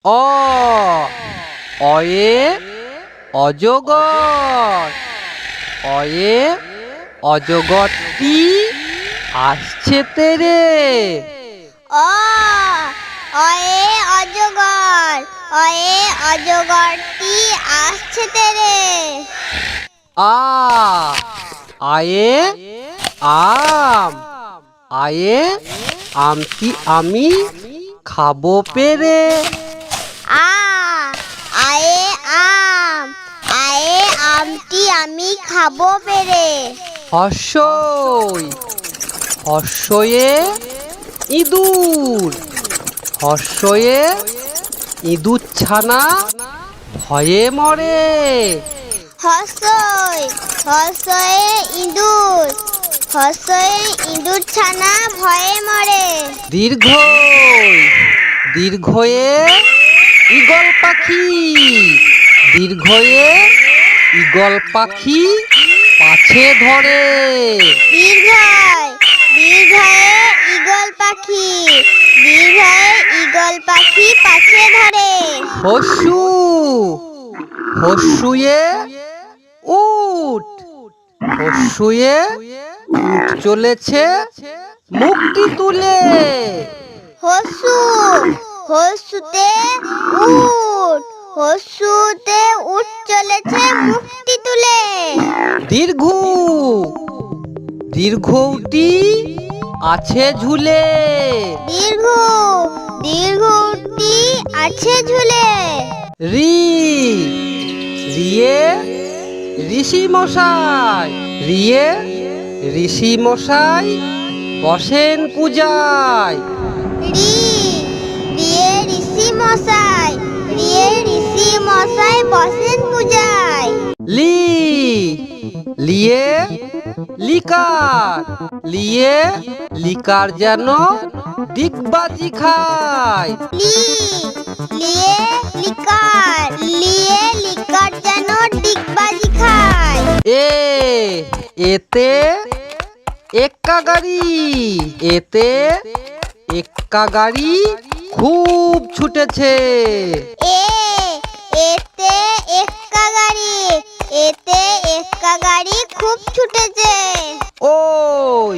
অ অয়ে অজগর। অয়ে অজগরটি আসছে তেরে। অ অয়ে অজগর, অয়ে অজগরটি আসছে তেরে। আ আয়ে আম, আয়ে আমটি আমি খাবো পেরে। আ আয়ে আম, আয়ে আমটি আমি খাবো পেরে। হর্ষই হর্ষয়ে ইঁদুর। হর্ষয়ে ইঁদুর ছানা ভয়ে মরে। হর্ষই হর্ষয়ে ইঁদুর, হর্ষয়ে ইঁদুর ছানা ভয়ে মরে। দীর্ঘই দীর্ঘয়ে ঈগল পাখি। দীর্ঘয়ে ঈগল পাখি পাছে ধরে। দীর্ঘয় দীর্ঘয়ে ঈগল পাখি, দীর্ঘয়ে ঈগল পাখি পাছে ধরে। হর্ষু হর্ষুয়ে উট। হর্ষুয়ে উট চলেছে মুখটি তুলে। হর্ষু হর্ষুতে উট, হর্ষুতে উট চলেছে মুখটি তুলে। দীর্ঘ দীর্ঘটি আছে ঝুলে। দীর্ঘ দীর্ঘটি আছে ঝুলে। রি রিয়ে ঋষি মশাই। রিয়ে ঋষি মশাই বসেন পূজায়। রি রিয়ে ঋষি মশাই, রিয়ে ঋষি মশাই বসেন পূজায়। লি লিয়ে লিকার। লিয়ে লিকার যেন ডিগবাজি খায়। লি লিয়ে লিকার, লিয়ে লিকার যেন ডিগবাজি খায়। এ এতে এক্কা গাড়ি। এতে এক্কা গাড়ি খুব ছুটেছে। এ এতে এক্কা গাড়ি, এতে এক্কা গাড়ি খুব ছুটেছে। ওই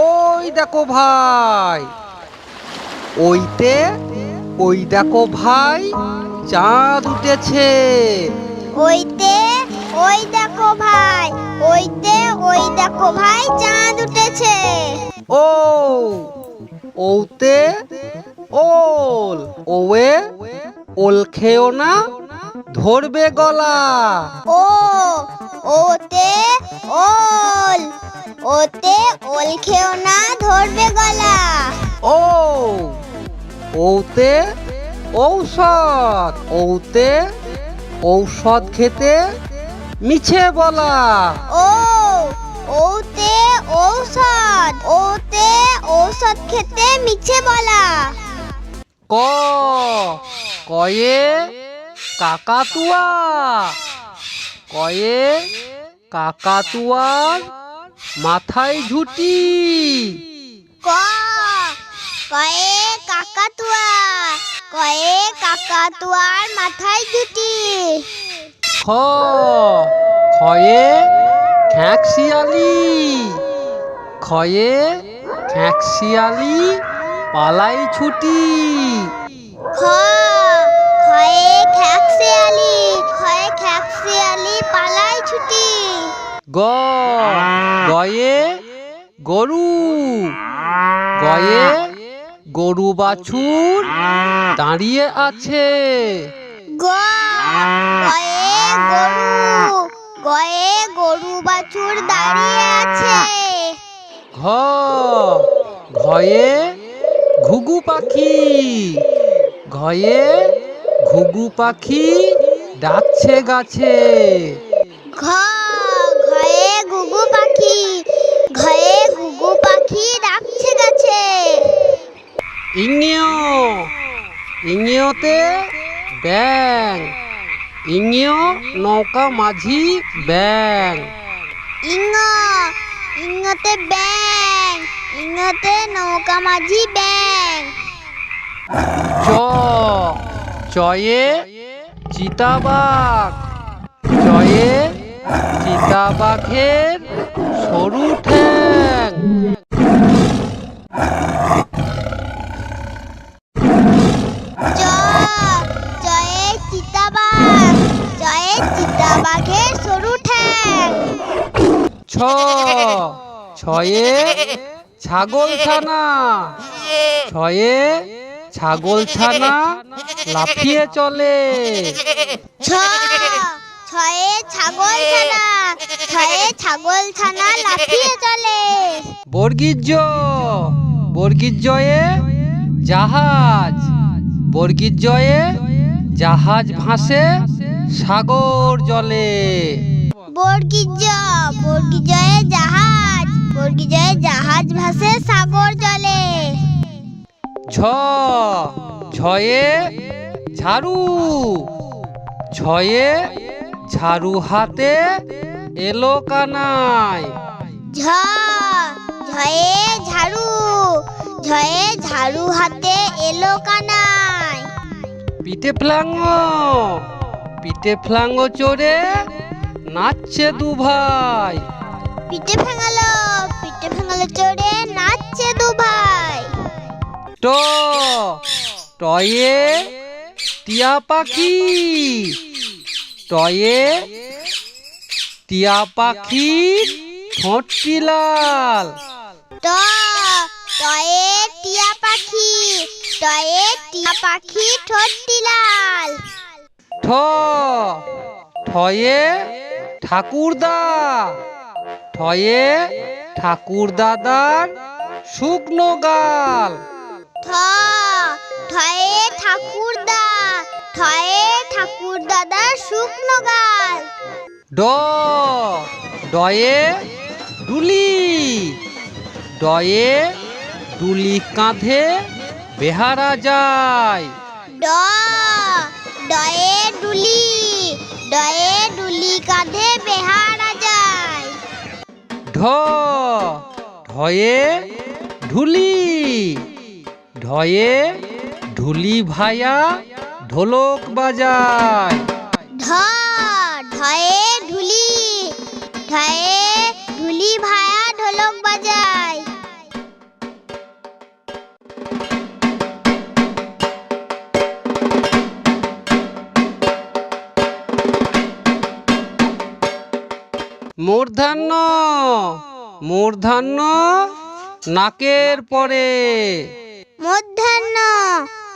ওই দেখো ভাই। ওইতে ওই দেখো ভাই চাঁদ উঠেছে। ওইতে ওই দেখো ভাই, ওইতে ওই দেখো ভাই চাঁদ উঠেছে। ও ওতে ওল। ওয়ে ওল খেও না ধরবে গলা। ও ওতে ওল, ওতে ওল খেও না ধরবে গলা। ও ওতে ঔষধ। ওতে ঔষধ খেতে মিছে বলা। ও ওতে ঔষধ, ওতে ঔষধ খেতে মিছে বলা। ক কয়ে কাকাতুয়া। কয়ে কাকাতুয়ার মাথায় ঝুঁটি। ক কয়ে কাকাতুয়া, কয়ে কাকাতুয়ার মাথায় দুটি। খ খয়ে খ্যাঁকশিয়ালি। খয়ে খ্যাঁকশিয়ালি পালাই ছুটি। খ খয়ে খ্যাঁকশিয়ালি, খয়ে খ্যাঁকশিয়ালি পালাই ছুটি। গ গয়ে গরু। গয়ে গরু বাছুর দাঁড়িয়ে আছে। গ গয়ে গরু, গয়ে গরু বাছুর দাঁড়িয়ে আছে। ঘ ঘয়ে ঘুঘু পাখি। ঘয়ে ঘুঘু পাখি ডাকছে গাছে। ঘ ঘয়ে ঘুঘু পাখি, ঘয়ে ঘুঘু পাখি ডাকছে গাছে। ইঙেও ইঙেওতে ব্যাং। ইঙেও নৌকা মাঝি ব্যাং। ইঙ ইঙতে ব্যাং, ইঙতে নৌকা মাঝি ব্যাং। চ চয়ে চিতাবাঘ, চয়ে চিতাবাঘের সরু ঠ্যাং। চ চয়ে চিতাবাঘ, চয়ে চিতাবাঘের সরু ঠ্যাং। ছ ছয়ে ছাগলছানা, ছয়ে ছাগলছানা লাফিয়ে চলে। ছ ছয়ে ছাগলছানা, ছয়ে ছাগলছানা লাফিয়ে চলে। বর্গীর জ, বর্গীর জয়ে জাহাজ, বর্গীর জয়ে জাহাজ ভাসে সাগর জলে। বর্গীর জ, বর্গীর জয়ে জাহাজ, বর্গীর জয়ে জাহাজ ভাসে সাগর জলে। ঝ ঝয়ে ঝাড়ু, ঝয়ে ঝাড়ু হাতে এলো কানাই। ঝ ঝয়ে ঝাড়ু, ঝয়ে ঝাড়ু হাতে এলো কানাই। পিঠে ফ্লাঙ্গ, পিঠে ফ্লাঙ্গ চড়ে নাচছে দু ভাই। পিঠে ভাঙালো, পিঠে ভাঙালো চড়ে নাচছে দু ভাই। ট টয়ে টিয়া পাখি, টয়ে টিয়া পাখির ঠোঁটটি লাল। ট টয়ে টিয়া পাখি, টয়ে টিয়া পাখি ঠোঁটটি লাল। ঠ ঠয়ে ঠাকুরদা, ঠয়ে ঠাকুর দাদার শুকনো গাল। ঠ ঠয়ে ঠাকুরদা, ঠয়ে ঠাকুর দাদার শুকনো গাল। ড ডয়ে ডুলি, ডয়ে ডুলি কাঁধে বেহারা যায়। ড ডয়ে ডুলি, ডয়ে ডুলি কাঁধে বেহারা যায়। ঢ ঢয়ে ঢুলি, ঢয়ে ঢুলি ভায়া ঢোলক বাজায়। ঢ ঢয়ে ঢুলি, ঢয়ে ঢুলি ভায়া ঢোলক বাজায়। মূর্ধন্য মূর্ধন্য নাকের পরে, মধ্যাহ্ন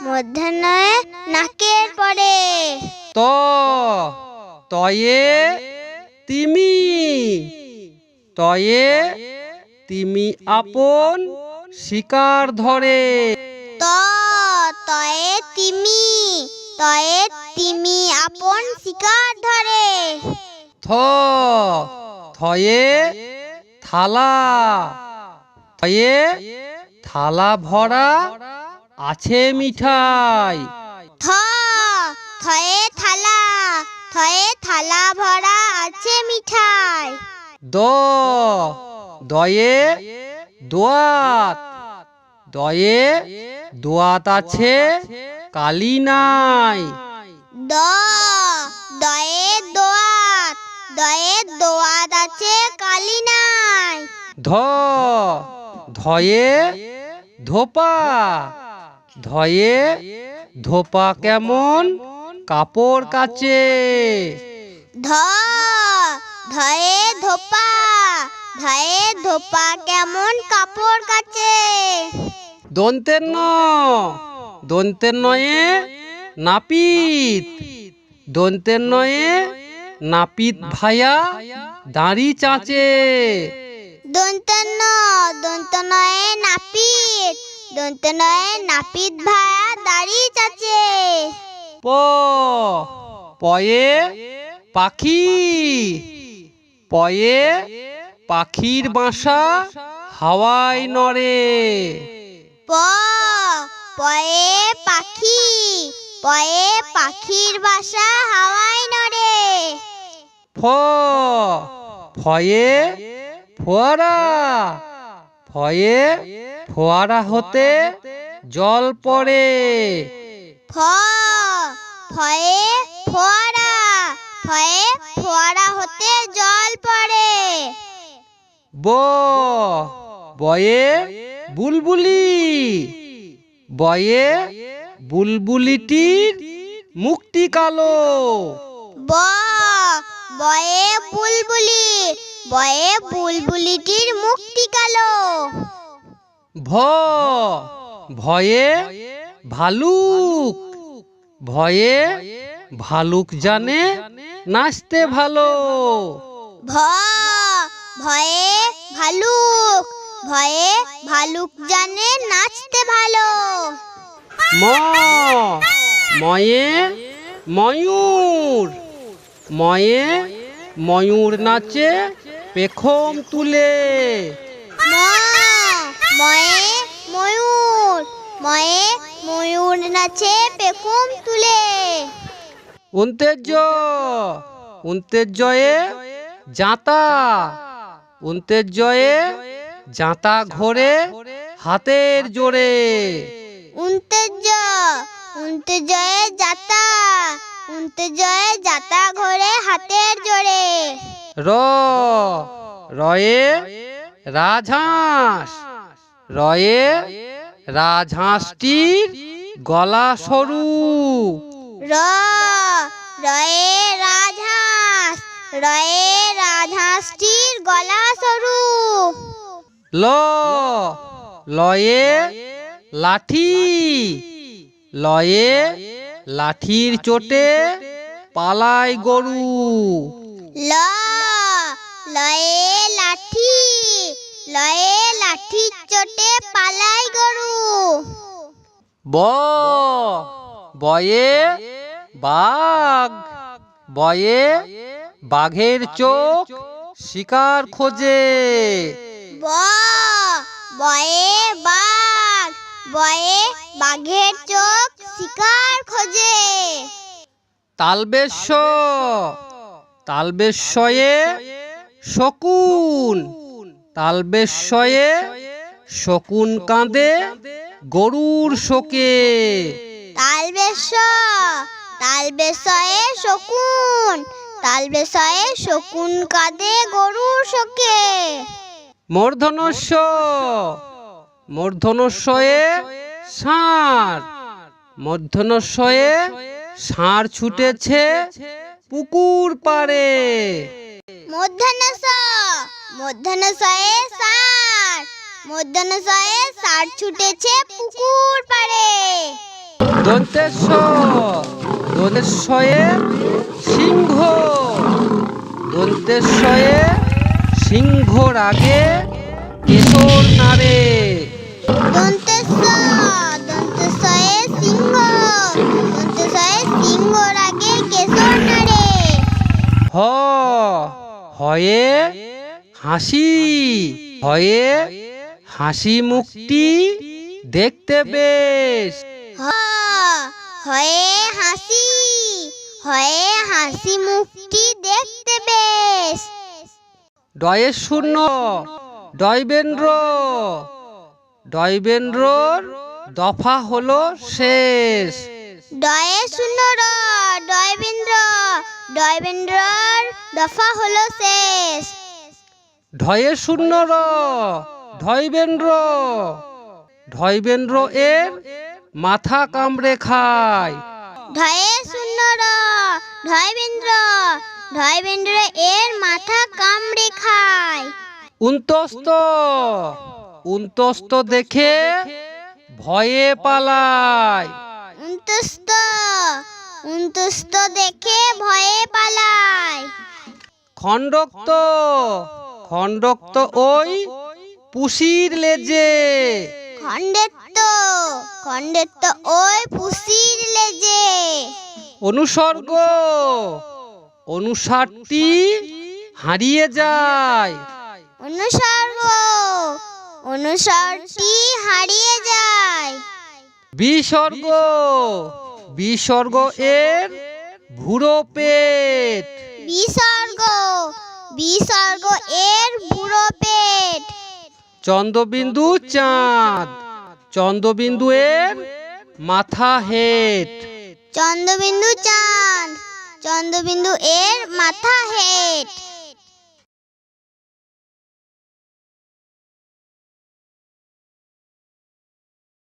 মধ্যাহ্নয়ে নাকের পরে। ত তয়ে তিমি, তয়ে তিমি আপন শিকার ধরে। ত তয়ে তিমি, তয়ে তিমি আপন শিকার ধরে। থ থয়ে থালা, থয়ে থালা ভরা আছে মিঠাই। থ থয়ে থালা, থয়ে থালা ভরা আছে মিঠাই। দ দয়ে দোয়াত, দয়ে দোয়াত আছে কালি নাই। দ দয়ে দোয়াত, দয়ে দোয়াত আছে কালি নাই। ধ ধয়ে ধোপা, ধয়ে ধোপা কেমন কাপড় কাচে। ধ ধয়ে ধোপা, ধয়ে ধোপা কেমন কাপড় কাচে। দন্তের ন দন্তের নয়ে নাপিত, দন্তের নয়ে নাপিত ভায়া দাড়ি চাচে। দন্তন্য দন্তনয়ে নাপিত, দন্তনয়ে নাপিত ভায়া দাড়ি চাচে। প পয়ে পাখি, পয়ে পাখির বাসা হাওয়ায় নড়ে। প পয়ে পাখি, পয়ে পাখির বাসা হাওয়ায় নড়ে। ফ ফয়ে ফোয়ারা, ফয়ে ফোয়ারা হতে জল পড়ে। ফ ফয়ে ফোয়ারা, ফয়ে ফোয়ারা হতে জল পড়ে। ব বয়ে বুলবুলি, বয়ে বুলবুলিটির মুখটি কালো। ব বয়ে বুলবুলি, বয়ে বুলবুলিটির মুখটি কালো। ভ ভয়ে ভালুক, ভয়ে ভালুক জানে নাচতে ভালো। ভ ভয়ে ভালুক, ভয়ে ভালুক জানে নাচতে ভালো। ম ময়ে ময়ূর, ময়ে ময়ূর নাচে পেখম তুলে। ম ময়ে ময়ূর, ময়ে ময়ূর নাচে পেখম তুলে। উন্তেজ উন্তেজয়ে জাঁতা, উন্তেজয়ে জাঁতা ঘোরে হাতের জোরে। উন্তেজ উন্তেজয়ে যাতা, উন্তেজয়ে যাতা ঘোরে হাতের জোরে। র রয়ে রাজহাঁস, রয়ে রাজহাঁসটির গলা সরু। র রয়ে রাজহাঁস, রয়ে রাজহাঁসটির গলা সরু। ল লয়ে লাঠি, লয়ে লাঠির চোটে পালায় গরু। ল লয়ে লাঠি, লয়ে লাঠির চোটে পালায় গরু। ব বয়ে বাঘ, বয়ে বাঘের চোখ শিকার খোঁজে। ব বয়ে বাঘ, বয়ে বাঘের চোখ শিকার খোঁজে। তালবেশ্য তালবেশ্যয়ে শকুন, তালবেশ্যয়ে শকুন কাঁদে গরুর শোকে। তালবেশ তালবেশয়ে শকুন, তালবেশয়ে শকুন কাঁদে গরুর শোকে। মূর্ধনস্য মূর্ধনস্যয়ে ষাঁড়, মূর্ধনস্যয়ে ষাঁড় ছুটেছে পুকুর পাড়ে। মূর্ধন্যস মূর্ধন্যসয়ে ষাঁড়, মূর্ধন্যসয়ে ষাঁড় ছুটেছে পুকুর পাড়ে। দন্তেশ্ব দন্তেশ্বয়ে সিংহ, দন্তেশ্বয়ে সিংহর আগে কেশর নাড়ে। দন্তেশ্ব দন্তেশ্বয়ে সিংহ, দন্তেশ্বয়ে সিংহর আগে কেশর নাড়ে। হ হয়ে হাসি, হয়ে হাসি মুখটি দেখতে বেশ। হ হয়ে হাসি, হয়ে হাসি মুখটি দেখতে বেশ। ডয়ে শূন্য ডয়বেন্দ্র, ডয়বেন্দ্রর দফা হলো শেষ। ডয়ে শূন্য র ডয়বেন্দ্র, ডয়বেন্দ্রর দফা হলো শেষ। ঢয়ে শূন্য র ঢয়বেন্দ্র, ঢয়বেন্দ্র এর মাথা কামড়ে খায়। ঢয়ে শূন্য র ঢয়বেন্দ্র, ঢয়বেন্দ্র এর মাথা কামড়ে খায়। উন্তস্ত উন্তস্ত দেখে ভয়ে পালায়। উন্তস্ত উন্তস্ত দেখে ভয়ে পালায়। খণ্ডক্ত খণ্ডক্ত ওই পুষির লেজে। খণ্ডেত্ব খণ্ডেত্ব ওই পুষির লেজে। অনুসর্গ অনুসারটি হারিয়ে যায়। অনুসর্গ অনুসরটি হারিয়ে যায়। বিসর্গ বিসর্গ এর ভুরো পেট। বিসর্গ বিসর্গ এর বুড়ো পেট। চন্দ্রবিন্দু চাঁদ, চন্দ্রবিন্দু এর মাথা হেট। চন্দ্রবিন্দু চাঁদ, চন্দ্রবিন্দু এর মাথা হেট।